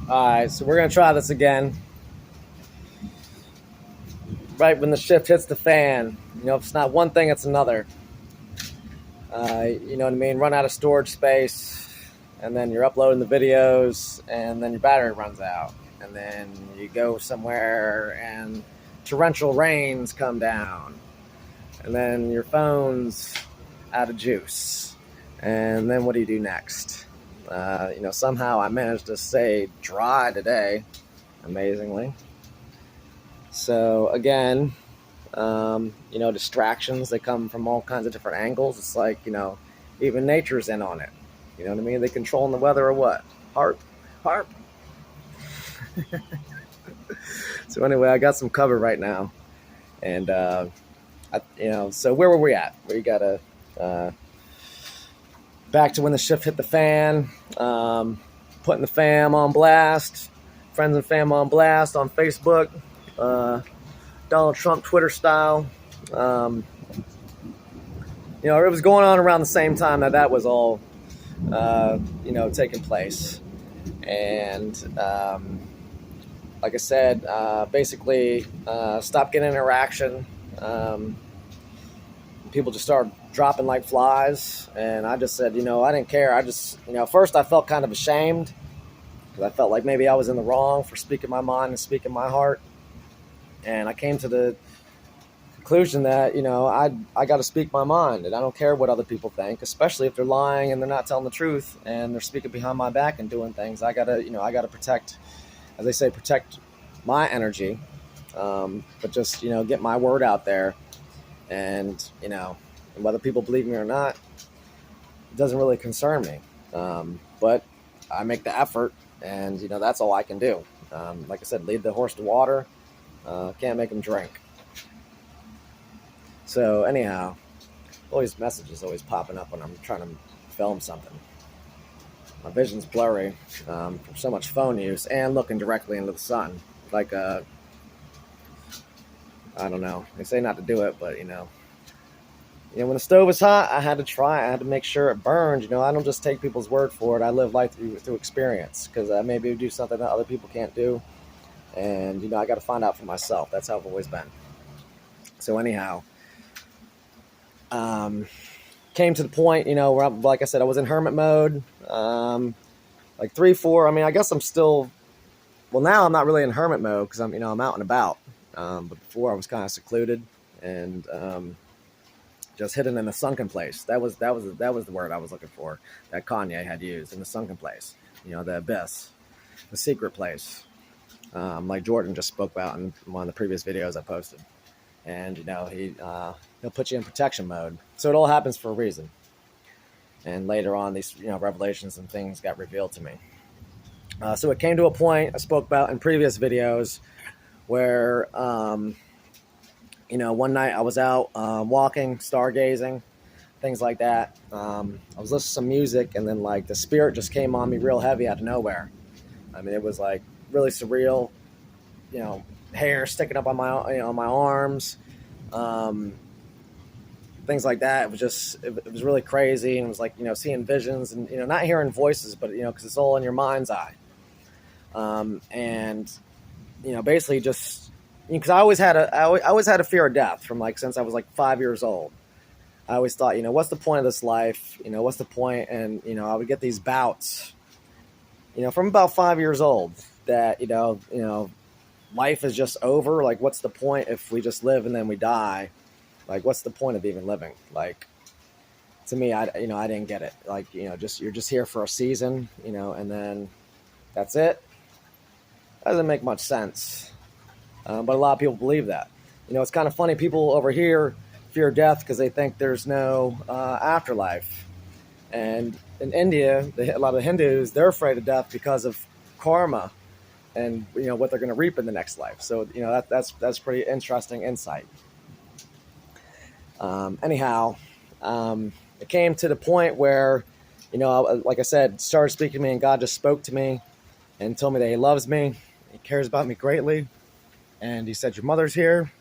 Alright, so we're going to try this again. Right when the shift hits the fan, if it's not one thing, it's another. You know what I mean? Run out of storage space, and then you're uploading the videos, and then your battery runs out. And then you go somewhere, and torrential rains come down. And then your phone's out of juice. And then what do you do next? Somehow I managed to stay dry today, amazingly. So again, distractions, they come from all kinds of different angles. It's like, even nature's in on it. You know what I mean? They controlling the weather or what? Harp. So anyway, I got some cover right now. And, so where were we at? We got to, back to when the shift hit the fan, putting the fam on blast, friends and fam on blast on Facebook, Donald Trump Twitter style. It was going on around the same time that was all, taking place. And like I said, basically stop getting interaction. People just started dropping like flies, and I just said, I didn't care. I just, first I felt kind of ashamed because I felt like maybe I was in the wrong for speaking my mind and speaking my heart. And I came to the conclusion that, I got to speak my mind, and I don't care what other people think, especially if they're lying and they're not telling the truth and they're speaking behind my back and doing things. I got to protect, as they say, protect my energy, but just, get my word out there. And, whether people believe me or not, it doesn't really concern me. But I make the effort, and, that's all I can do. Like I said, lead the horse to water. Can't make them drink. So anyhow, all these messages always popping up when I'm trying to film something. My vision's blurry from so much phone use and looking directly into the sun. Like, I don't know. They say not to do it, but, when the stove is hot, I had to try. I had to make sure it burned. I don't just take people's word for it. I live life through experience, because I maybe do something that other people can't do. And, I got to find out for myself. That's how I've always been. So anyhow, came to the point, where, like I said, I was in hermit mode. Like 3, 4. I mean, I guess I'm still, well, now I'm not really in hermit mode because I'm out and about. But before I was kind of secluded and just hidden in a sunken place. That was the word I was looking for, that Kanye had used, in the sunken place. The abyss, the secret place. Like Jordan just spoke about in one of the previous videos I posted. And, he'll put you in protection mode. So it all happens for a reason. And later on, these, revelations and things got revealed to me. So it came to a point I spoke about in previous videos where, one night I was out walking, stargazing, things like that. I was listening to some music, and then, like, the spirit just came on me real heavy out of nowhere. I mean, it was, like, really surreal, hair sticking up on my, my arms, things like that. It was just, it was really crazy. And it was like, seeing visions and, not hearing voices, but, because it's all in your mind's eye. And, basically just, because I always had a fear of death from, like, since I was like 5 years old. I always thought, what's the point of this life? What's the point? And, I would get these bouts, from about 5 years old that, life is just over. Like, what's the point if we just live and then we die? Like, what's the point of even living? Like, to me, I didn't get it. Like, you're just here for a season, and then that's it. That doesn't make much sense. But a lot of people believe that. It's kind of funny. People over here fear death because they think there's no afterlife. And in India, a lot of Hindus, they're afraid of death because of karma and, what they're going to reap in the next life. So, that's pretty interesting insight. Anyhow, it came to the point where, like I said, started speaking to me, and God just spoke to me and told me that he loves me. He cares about me greatly. And he said, your mother's here.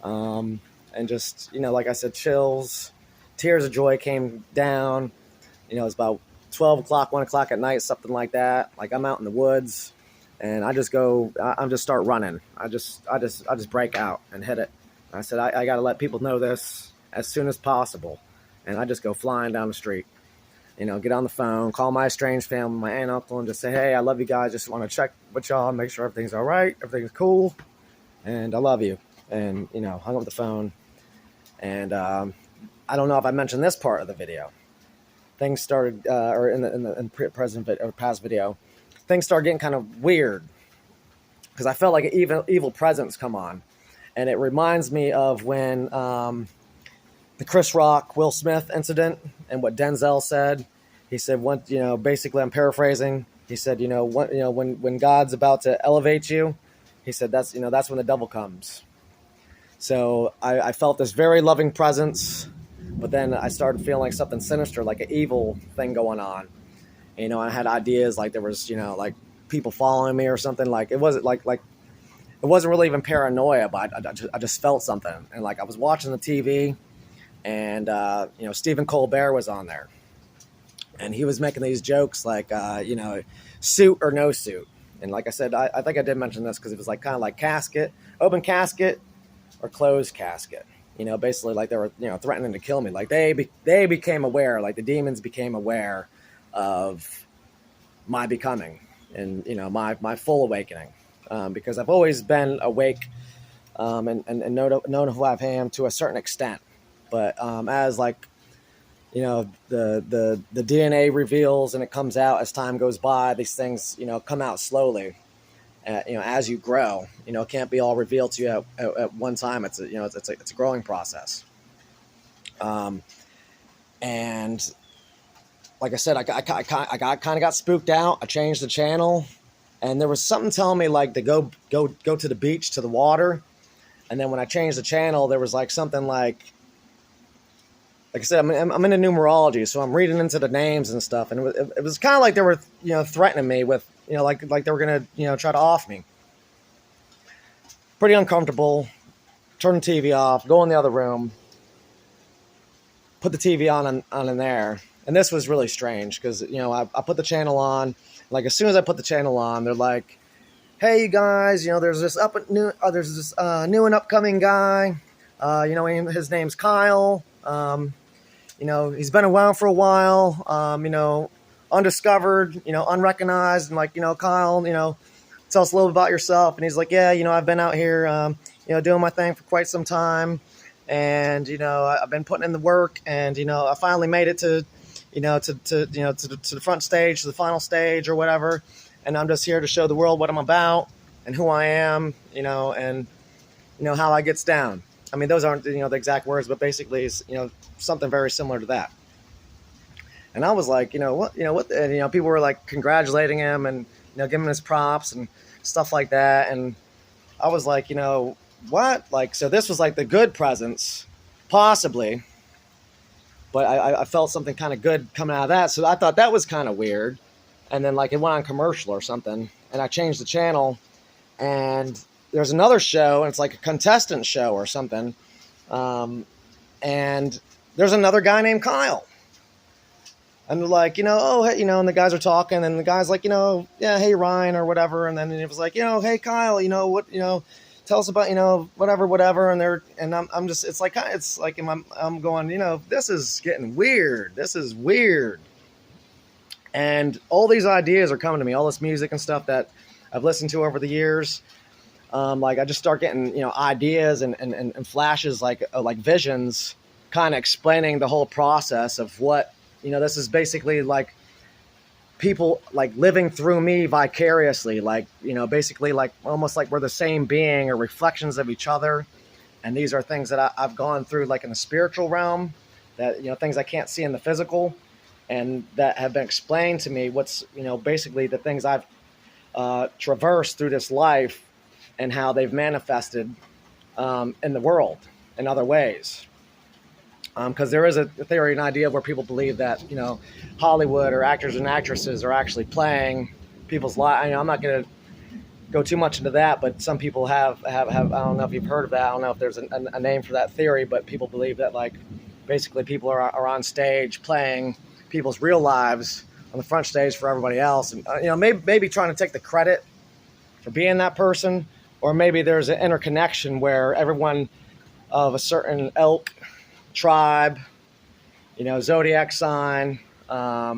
And just, like I said, chills, tears of joy came down. It was about 12 o'clock, 1 o'clock at night, something like that. Like I'm out in the woods, and I just go, I just start running. I just break out and hit it. I said, I got to let people know this as soon as possible. And I just go flying down the street, get on the phone, call my estranged family, my aunt and uncle, and just say, hey, I love you guys. Just want to check with y'all, make sure everything's all right, everything's cool, and I love you. And, hung up the phone. And I don't know if I mentioned this part of the video. Things started, or in the past video, things started getting kind of weird because I felt like an evil presence come on. And it reminds me of when the Chris Rock, Will Smith incident and what Denzel said. He said, basically I'm paraphrasing. He said, when God's about to elevate you, he said, that's when the devil comes. So I felt this very loving presence, but then I started feeling like something sinister, like an evil thing going on. I had ideas like there was, like people following me or something. Like it wasn't like it wasn't really even paranoia, but I just felt something. And like I was watching the TV, and Stephen Colbert was on there, and he was making these jokes like suit or no suit. And like I said, I think I did mention this because it was like kind of like open casket or closed casket. Basically like they were threatening to kill me. Like they became aware, like the demons became aware of my becoming and my full awakening. Because I've always been awake and known who I am to a certain extent. But as like, the DNA reveals and it comes out as time goes by, these things, come out slowly, as you grow. It can't be all revealed to you at one time. It's a growing process. And like I said, I kind of got spooked out. I changed the channel. And there was something telling me like to go to the beach, to the water. And then when I changed the channel, there was like something like I said, I'm into numerology, so I'm reading into the names and stuff. And it was kind of like they were, threatening me with, like they were going to, try to off me. Pretty uncomfortable. Turn the TV off, go in the other room, put the TV on in there. And this was really strange because, I put the channel on. Like as soon as I put the channel on, they're like, "Hey, you guys, there's this new and upcoming guy. His name's Kyle. He's been around for a while. Undiscovered, unrecognized. And like, Kyle, tell us a little bit about yourself." And he's like, "Yeah, I've been out here, doing my thing for quite some time, and I've been putting in the work, and I finally made it to." To the front stage, to the final stage or whatever. And I'm just here to show the world what I'm about and who I am, and, how I gets down. I mean, those aren't, the exact words, but basically it's, something very similar to that. And I was like, what, and, people were like congratulating him and, giving him his props and stuff like that. And I was like, what? Like, so this was like the good presence, possibly. But I felt something kind of good coming out of that. So I thought that was kind of weird. And then like it went on commercial or something. And I changed the channel. And there's another show. And it's like a contestant show or something. And there's another guy named Kyle. And they're like, oh, hey, and the guys are talking. And the guy's like, yeah, hey, Ryan or whatever. And then it was like, hey, Kyle, what, tell us about, whatever. And I'm just, it's like I'm going, this is getting weird. This is weird. And all these ideas are coming to me, all this music and stuff that I've listened to over the years. Like I just start getting, ideas and flashes, like visions, kind of explaining the whole process of what, this is basically like people like living through me vicariously, like, basically like almost like we're the same being or reflections of each other. And these are things that I've gone through like in the spiritual realm that, things I can't see in the physical and that have been explained to me what's, basically the things I've traversed through this life and how they've manifested in the world in other ways. Because there is a theory, an idea where people believe that, Hollywood or actors and actresses are actually playing people's lives. I'm not going to go too much into that, but some people have. I don't know if you've heard of that. I don't know if there's a name for that theory, but people believe that, like, basically people are on stage playing people's real lives on the front stage for everybody else, and maybe trying to take the credit for being that person, or maybe there's an interconnection where everyone of a certain ilk, tribe, zodiac sign, uh,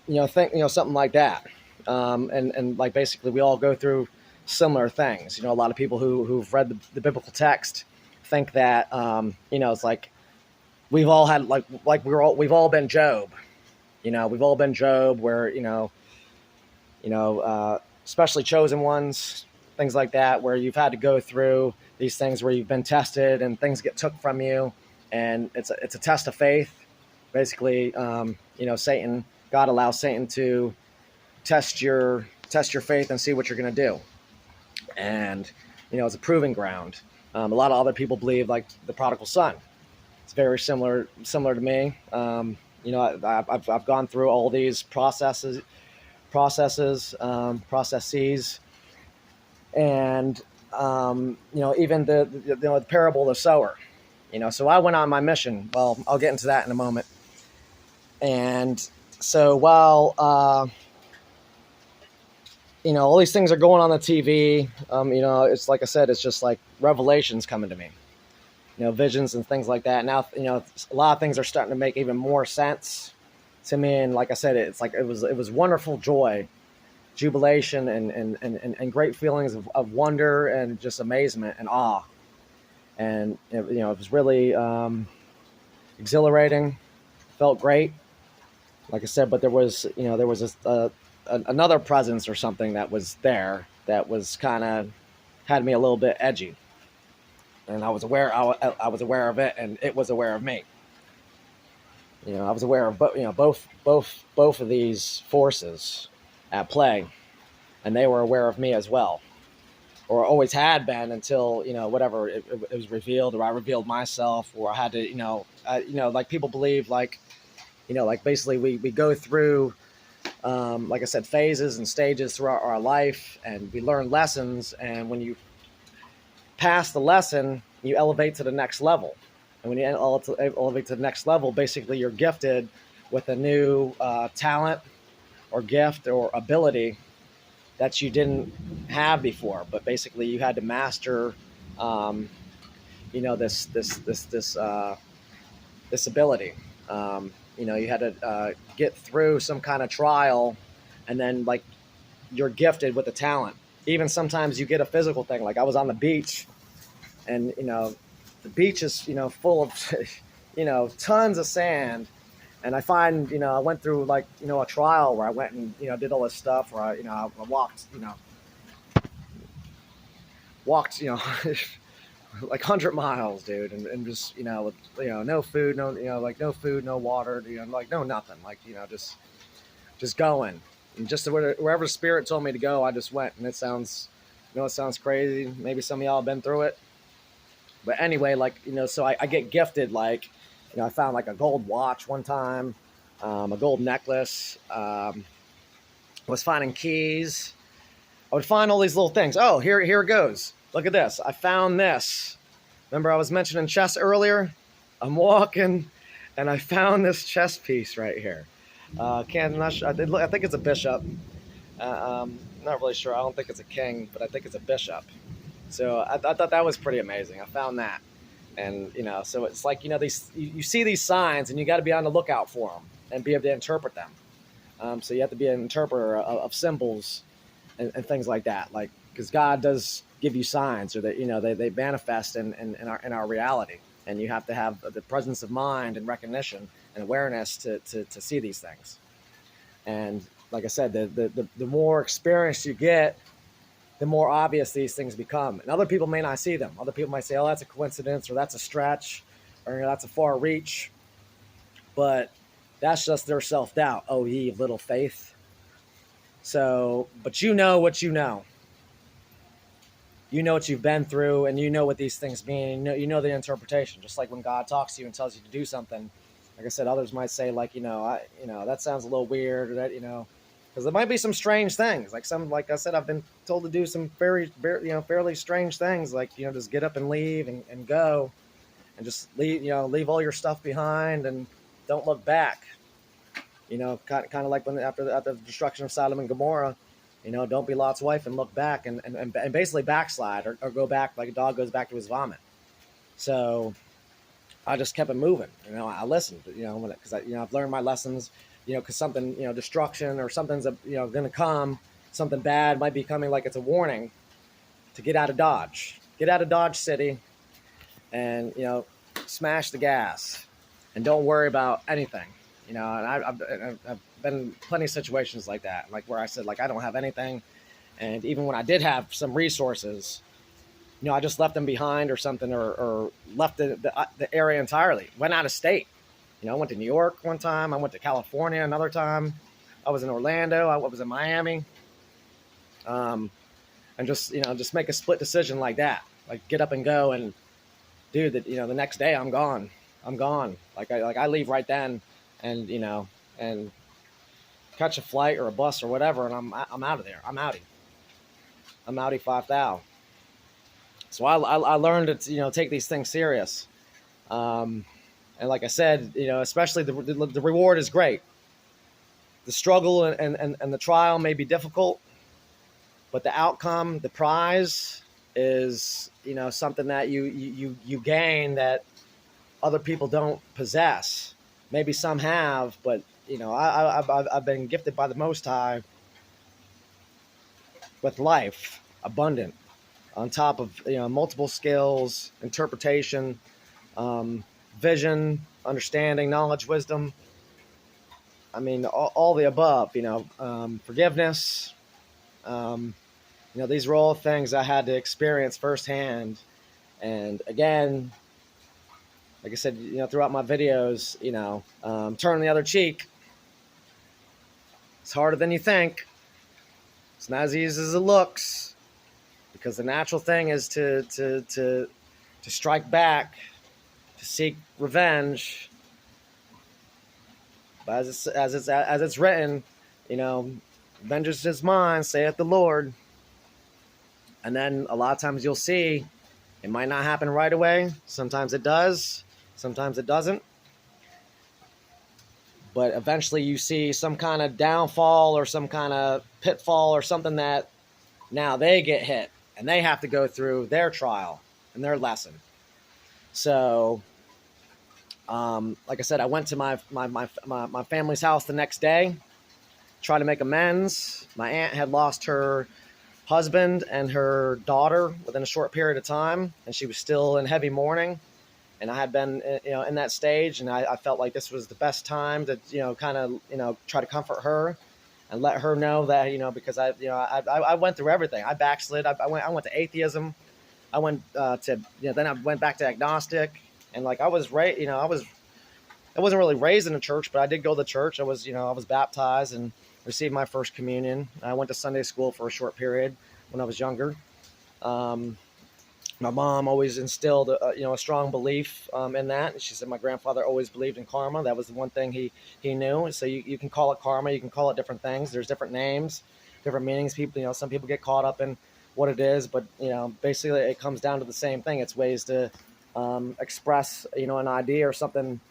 something like that, and like basically we all go through similar things. A lot of people who've read the biblical text think that it's like we've all had we've all been Job. We've all been Job, where especially chosen ones, things like that, where you've had to go through these things where you've been tested and things get took from you, and it's a test of faith. Basically, God allows Satan to test your faith and see what you're going to do, and it's a proving ground. A lot of other people believe like the prodigal son. It's very similar to me. I've gone through all these processes, and even the parable of the sower. So I went on my mission. Well, I'll get into that in a moment. And so while all these things are going on the TV, it's like I said, it's just like revelations coming to me. Visions and things like that. Now, a lot of things are starting to make even more sense to me. And like I said, it's like it was wonderful joy, jubilation, and great feelings of wonder and just amazement and awe. And it was really exhilarating. Felt great, like I said. But there was another presence or something that was there that was kind of had me a little bit edgy. And I was aware of it, and it was aware of me. I was aware of both of these forces at play, and they were aware of me as well, or always had been until whatever it was revealed, or I revealed myself, or I had to like people believe like basically we go through like I said, phases and stages throughout our life, and we learn lessons, and when you pass the lesson, you elevate to the next level. And when you elevate to the next level, basically you're gifted with a new talent or gift or ability that you didn't have before. But basically you had to master, this ability. You had to get through some kind of trial, and then like you're gifted with a talent. Even sometimes you get a physical thing. Like I was on the beach, and the beach is full of tons of sand, and I find I went through like a trial where I went and did all this stuff where I walked like 100 miles, dude, and just with no food, no food, no water, like no nothing, like just going. And just wherever spirit told me to go, I just went. And it sounds, it sounds crazy. Maybe some of y'all have been through it. But anyway, like, so I get gifted, like, I found like a gold watch one time, a gold necklace, was finding keys. I would find all these little things. Oh, here it goes. Look at this. I found this. Remember I was mentioning chess earlier? I'm walking and I found this chess piece right here. I think it's a bishop. Not really sure. I don't think it's a king, but I think it's a bishop. So I thought that was pretty amazing. I found that. And, so it's like, you see these signs and you got to be on the lookout for them and be able to interpret them. So you have to be an interpreter of symbols and things like that. Like, because God does give you signs, or that, they manifest in our reality. And you have to have the presence of mind and recognition and awareness to see these things. And like I said, the more experience you get, the more obvious these things become. And other people may not see them. Other people might say, oh, that's a coincidence, or that's a stretch, or that's a far reach. But that's just their self-doubt. Oh, ye of little faith. So, but you know what you know. You know what you've been through, and you know what these things mean. You know the interpretation. Just like when God talks to you and tells you to do something. Like I said, others might say, like, that sounds a little weird, or that, because there might be some strange things. Like I said, I've been told to do some fairly strange things, like, just get up and leave and go, and just leave all your stuff behind and don't look back. You know, kind of like when after the destruction of Sodom and Gomorrah, you know, don't be Lot's wife and look back and basically backslide or go back like a dog goes back to his vomit. So I just kept it moving. You know, I listened. You know, because I've learned my lessons. You know, because something, you know, destruction or something's going to come. Something bad might be coming. Like it's a warning to get out of Dodge. Get out of Dodge City, and smash the gas, and don't worry about anything. You know, and I've been in plenty of situations like that, like where I said like I don't have anything, and even when I did have some resources, you know, I just left them behind or something, or left the area entirely. Went out of state. You know, I went to New York one time. I went to California another time. I was in Orlando. I was in Miami. And just make a split decision like that. Like get up and go, and dude, the next day I'm gone. I'm gone. I leave right then, and and catch a flight or a bus or whatever, and I'm out of there. I'm outie. I'm outie 5,000. So I learned to take these things serious. And like I said, especially the reward is great. The struggle and the trial may be difficult, but the outcome, the prize, is something that you gain that other people don't possess. Maybe some have, but I've been gifted by the Most High with life, abundant, on top of multiple skills, interpretation, vision, understanding, knowledge, wisdom. I mean, all the above. Forgiveness. These were all things I had to experience firsthand. And again, like I said, throughout my videos, turn the other cheek. It's harder than you think. It's not as easy as it looks, because the natural thing is to strike back, to seek revenge. But as it's written, vengeance is mine, saith the Lord. And then a lot of times you'll see it might not happen right away. Sometimes it does. Sometimes it doesn't. But eventually you see some kind of downfall or some kind of pitfall or something that now they get hit and they have to go through their trial and their lesson. So, like I said, I went to my family's house the next day, try to make amends. My aunt had lost her husband and her daughter within a short period of time, and she was still in heavy mourning. And I had been, in that stage, and I felt like this was the best time to, kind of, try to comfort her and let her know that, because I went through everything. I backslid. I went to atheism. I went then I went back to agnostic, and like I was I wasn't really raised in a church, but I did go to church. I was baptized and received my first communion. I went to Sunday school for a short period when I was younger. My mom always instilled a strong belief in that. She said my grandfather always believed in karma. That was the one thing he knew. So you can call it karma. You can call it different things. There's different names, different meanings. People, some people get caught up in what it is, but basically it comes down to the same thing. It's ways to express an idea or something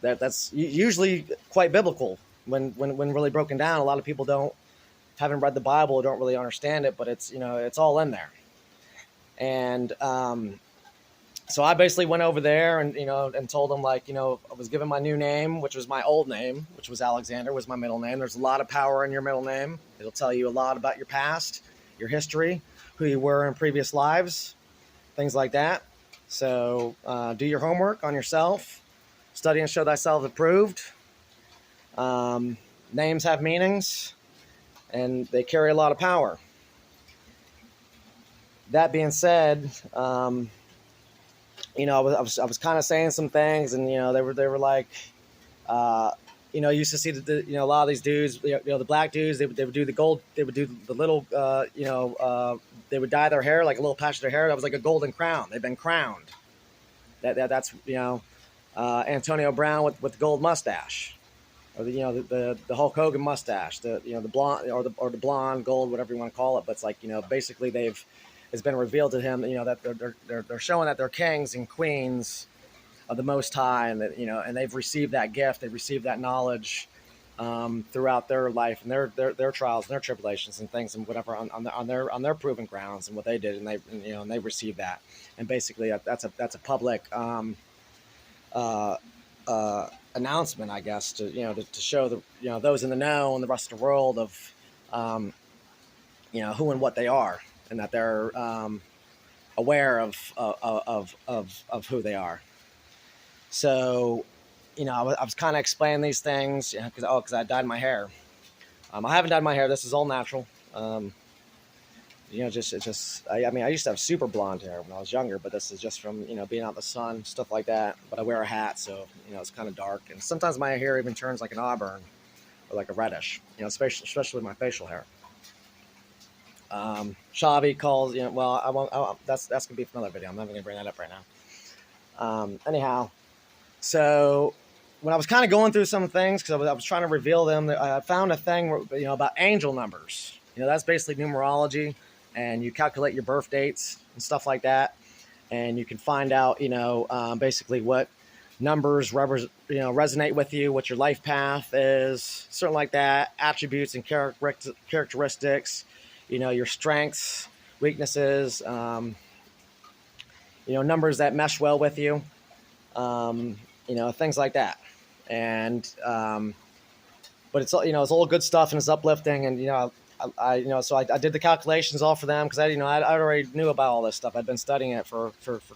that's usually quite biblical when really broken down. A lot of people haven't read the Bible, don't really understand it, but it's it's all in there. And so I basically went over there and told them, like, I was given my new name, which was my old name, which was Alexander, was my middle name. There's a lot of power in your middle name. It'll tell you a lot about your past, your history, who you were in previous lives, things like that. So do your homework on yourself. Study and show thyself approved. Names have meanings, and they carry a lot of power. That being said, I was kind of saying some things, and they were like, used to see a lot of these dudes, the black dudes, they would do the gold, they would do the little, they would dye their hair like a little patch of their hair that was like a golden crown. They've been crowned. That's Antonio Brown with the gold mustache, or the Hulk Hogan mustache, the blonde or the blonde gold, whatever you want to call it. But it's like basically it's been revealed to him that they're showing that they're kings and queens of the Most High, and that, and they've received that gift, they've received that knowledge throughout their life and their trials and their tribulations and things and whatever on their proven grounds and what they did, and they received that, and basically that's a public uh, announcement, I guess, to show those in the know and the rest of the world of who and what they are, and that they're aware of who they are. So, I was kind of explaining these things because I dyed my hair. I haven't dyed my hair. This is all natural. I used to have super blonde hair when I was younger, but this is just from, being out in the sun, stuff like that. But I wear a hat, so, it's kind of dark. And sometimes my hair even turns like an auburn or like a reddish, especially my facial hair. Shavi calls, well, that's going to be for another video. I'm not even going to bring that up right now. Anyhow, so when I was kind of going through some things, because I was trying to reveal them, I found a thing, about angel numbers. That's basically numerology, and you calculate your birth dates and stuff like that, and you can find out, basically what numbers resonate with you, what your life path is, something like that, attributes and characteristics, your strengths, weaknesses, numbers that mesh well with you, things like that. And but it's it's all good stuff, and it's uplifting, and so I did the calculations all for them, because I already knew about all this stuff. I'd been studying it for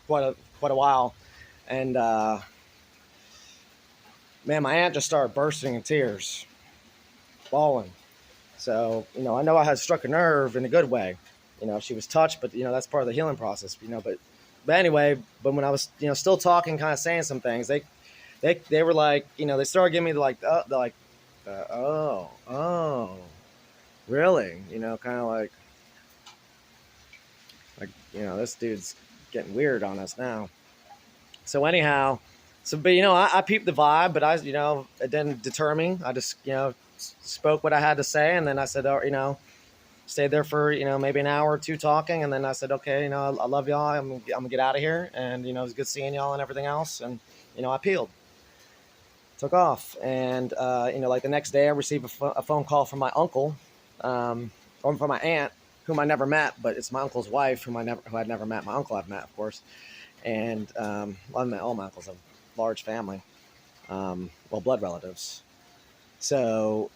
quite a while, and man, my aunt just started bursting in tears, bawling. So I know I had struck a nerve in a good way. She was touched, but that's part of the healing process. But anyway, but when I was still talking, kind of saying some things, they were like, they started giving me oh, really? Kind of like, this dude's getting weird on us now. So anyhow, but I peeped the vibe, but it didn't deter me. I just spoke what I had to say, and then I said, stayed there for maybe an hour or two talking, and then I said, okay, I love y'all. I'm gonna get out of here, and it was good seeing y'all and everything else, and I peeled, took off, and like the next day I received a phone call from my uncle, or from my aunt, whom I never met, but it's my uncle's wife, who I'd never met. My uncle I've met, of course, and I met all my uncles, a large family, blood relatives. So,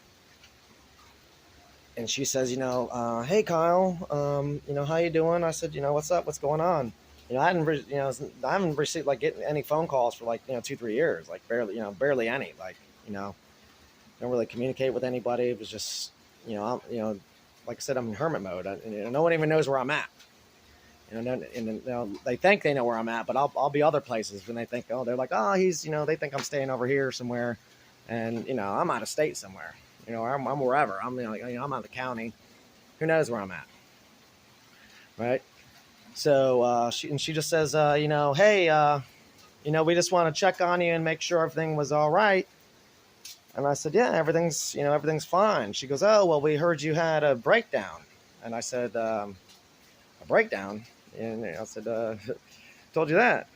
and she says, hey Kyle, how you doing? I said, what's up? What's going on? I haven't received getting any phone calls for 2-3 years, barely any, don't really communicate with anybody. It was just, like I said, I'm in hermit mode. No one even knows where I'm at. And they think they know where I'm at, but I'll be other places when they think, they're like, he's, they think I'm staying over here somewhere, and I'm out of state somewhere. I'm wherever. I'm I'm out of the county. Who knows where I'm at, right? So she just says, hey, we just want to check on you and make sure everything was all right. And I said, yeah, everything's fine. She goes, oh, well, we heard you had a breakdown. And I said, a breakdown? And I said, told you that.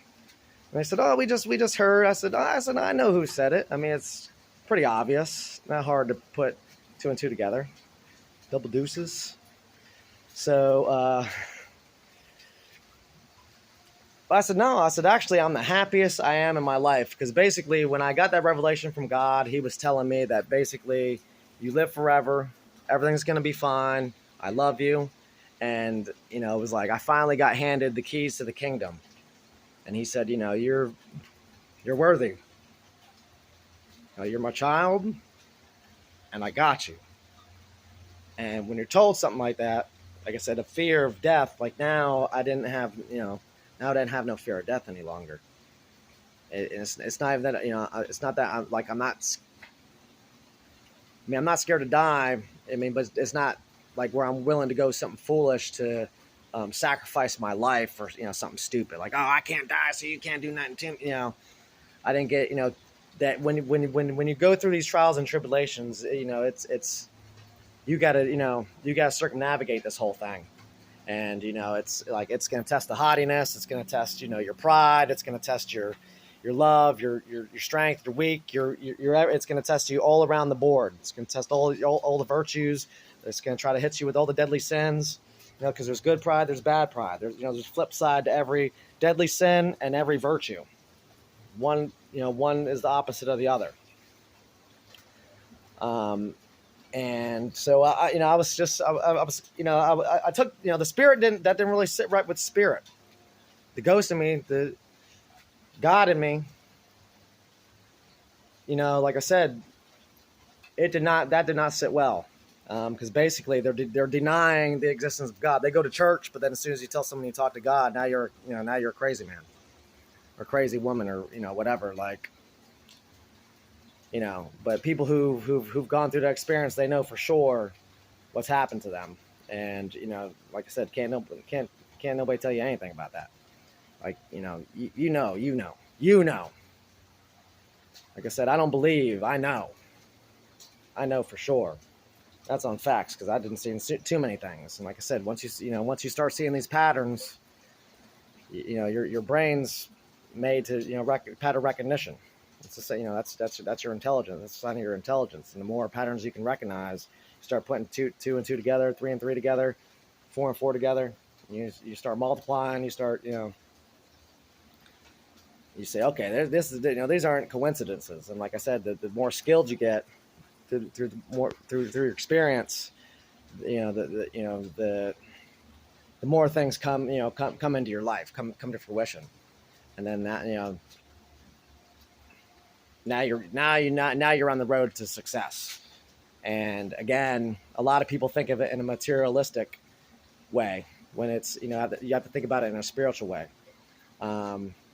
And they said, oh, we just heard. I said, I know who said it. I mean, it's pretty obvious. Not hard to put two and two together. Double deuces. So I said, no. I said, actually, I'm the happiest I am in my life. Because basically, when I got that revelation from God, he was telling me that basically, you live forever. Everything's going to be fine. I love you. And, it was like I finally got handed the keys to the kingdom. And he said, you're worthy. You're my child. And I got you. And when you're told something like that, like I said, a fear of death, now I didn't have, now I didn't have no fear of death any longer. It's not even that, it's not that I'm not scared to die. But it's not where I'm willing to go something foolish to sacrifice my life for, something stupid. I can't die, so you can't do nothing to me. I didn't get, that when you go through these trials and tribulations, it's you gotta circumnavigate this whole thing. And, it's going to test the haughtiness. It's going to test, your pride. It's going to test your, your love, your strength, your weak, it's going to test you all around the board. It's going to test all the virtues. It's going to try to hit you with all the deadly sins, because there's good pride, there's bad pride. There's flip side to every deadly sin and every virtue. One is the opposite of the other. And so I took, the spirit didn't really sit right with spirit. The ghost in me, the God in me, like I said, that did not sit well. Because basically they're denying the existence of God. They go to church, but then as soon as you tell someone you talk to God, now you're a crazy man or crazy woman or whatever. Like, but people who've gone through that experience, they know for sure what's happened to them. And like I said, can't nobody tell you anything about that. Like, you know. Like I said, I don't believe. I know for sure. That's on facts, because I didn't see too many things. And like I said, once you start seeing these patterns, your brain's made to pattern recognition. It's to say, that's your intelligence. That's a sign of your intelligence. And the more patterns you can recognize, you start putting two and two together, 3 and 3 together, 4 and 4 together. You start multiplying. You start you say, okay, these aren't coincidences. And like I said, the more skilled you get through your experience, the more things come into your life, come to fruition. And then that now you're on the road to success. And again, a lot of people think of it in a materialistic way, when it's you have to think about it in a spiritual way.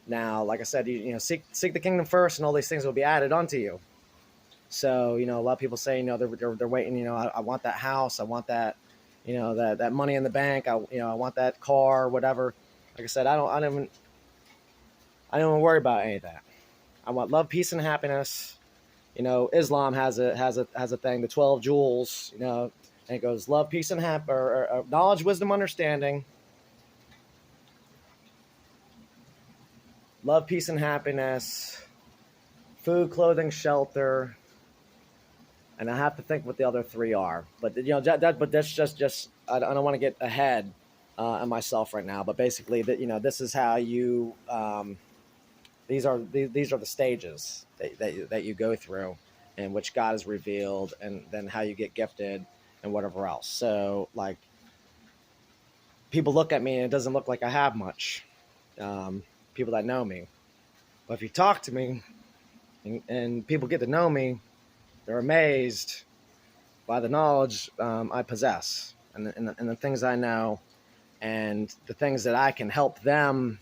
Now, like I said, seek the kingdom first, and all these things will be added onto you. So a lot of people say they're waiting. I want that house, I want that that money in the bank, I want that car, whatever. Like I said, I don't even worry about any of that. I want love, peace, and happiness. Islam has a thing, the 12 jewels. And it goes love, peace, and or knowledge, wisdom, understanding. Love, peace, and happiness. Food, clothing, shelter. And I have to think what the other 3 are. But but that's just I don't want to get ahead of myself right now. But basically, this is how you. These are the stages that you go through, in which God is revealed, and then how you get gifted, and whatever else. So, like, people look at me and it doesn't look like I have much. People that know me, but if you talk to me, and people get to know me, they're amazed by the knowledge I possess, and the things I know, and the things that I can help them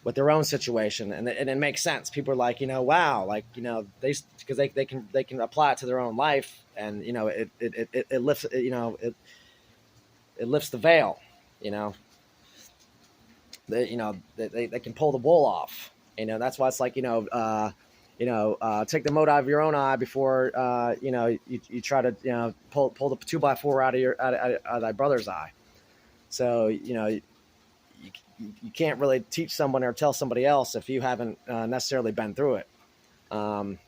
with their own situation, and it makes sense. People are like, wow, like because they can apply it to their own life, and it lifts it lifts the veil, they can pull the wool off. That's why it's like take the mote out of your own eye before you try to pull the 2x4 out of thy brother's eye. So you can't really teach someone or tell somebody else if you haven't necessarily been through it, to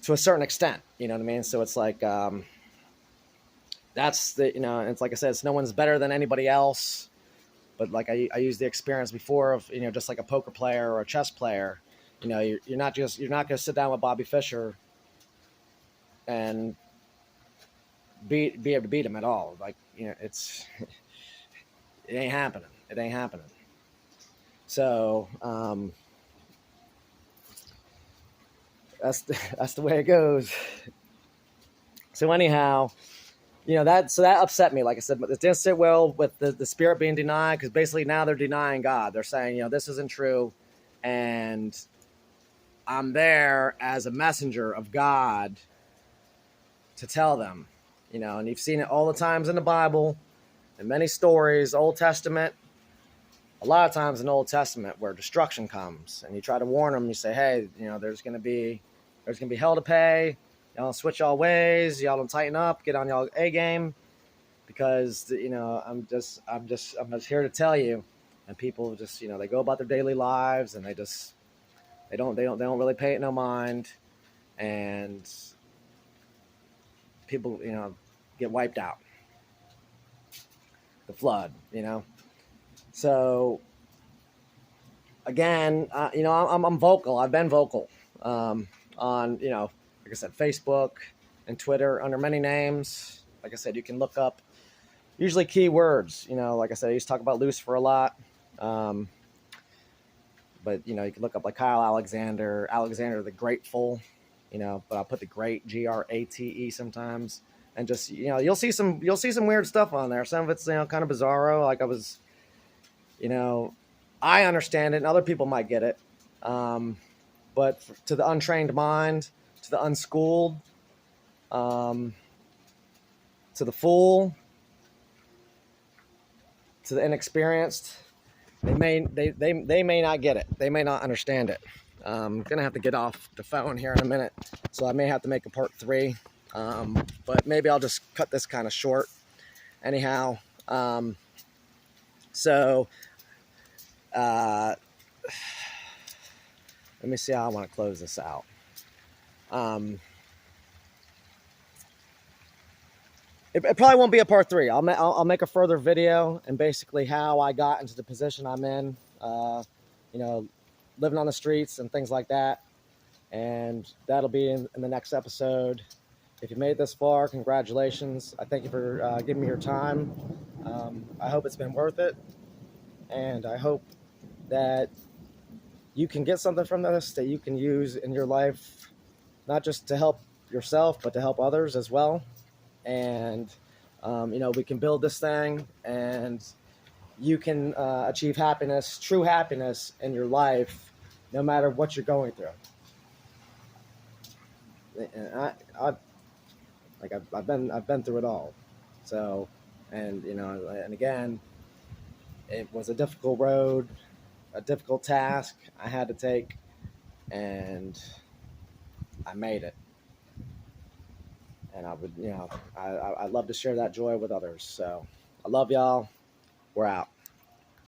a certain extent. You know what I mean? So it's like that's it's like I said, it's no one's better than anybody else. But like I used the experience before of just like a poker player or a chess player, you're not going to sit down with Bobby Fischer and be able to beat him at all. Like it ain't happening. It ain't happening. So that's the way it goes. So anyhow, that upset me. Like I said, but it didn't sit well with the spirit being denied, because basically now they're denying God. They're saying, this isn't true, and I'm there as a messenger of God to tell them, and you've seen it all the times in the Bible, in many stories, Old Testament, a lot of times in Old Testament where destruction comes, and you try to warn them. You say, hey, there's going to be hell to pay. Y'all don't switch y'all ways. Y'all don't tighten up. Get on y'all A game, because I'm just here to tell you and people just, they go about their daily lives, and they don't really pay it no mind, and people, get wiped out. The flood. So again, I'm vocal. I've been vocal on, like I said, Facebook and Twitter under many names. Like I said, you can look up usually keywords. Like I said, I used to talk about Lucifer a lot. But you can look up like Kyle Alexander the Grateful, but I'll put the Great, Grate sometimes, and just you'll see some weird stuff on there. Some of it's kind of bizarro. Like I understand it, and other people might get it, but to the untrained mind, to the unschooled, to the fool, to the inexperienced, they may not get it. They may not understand it. I'm gonna have to get off the phone here in a minute, so I may have to make a part 3. But maybe I'll just cut this kind of short. Anyhow, so let me see how I want to close this out. It probably won't be a part 3. I'll make a further video, and basically how I got into the position I'm in. Living on the streets and things like that. And that'll be in the next episode. If you made it this far, congratulations. I thank you for giving me your time. I hope it's been worth it. And I hope that you can get something from this that you can use in your life, not just to help yourself, but to help others as well. And, we can build this thing, and you can achieve happiness, true happiness in your life, no matter what you're going through. And I've been through it all. So, and again, it was a difficult road, a difficult task I had to take, and I made it. And I would, I'd love to share that joy with others. So I love y'all. We're out.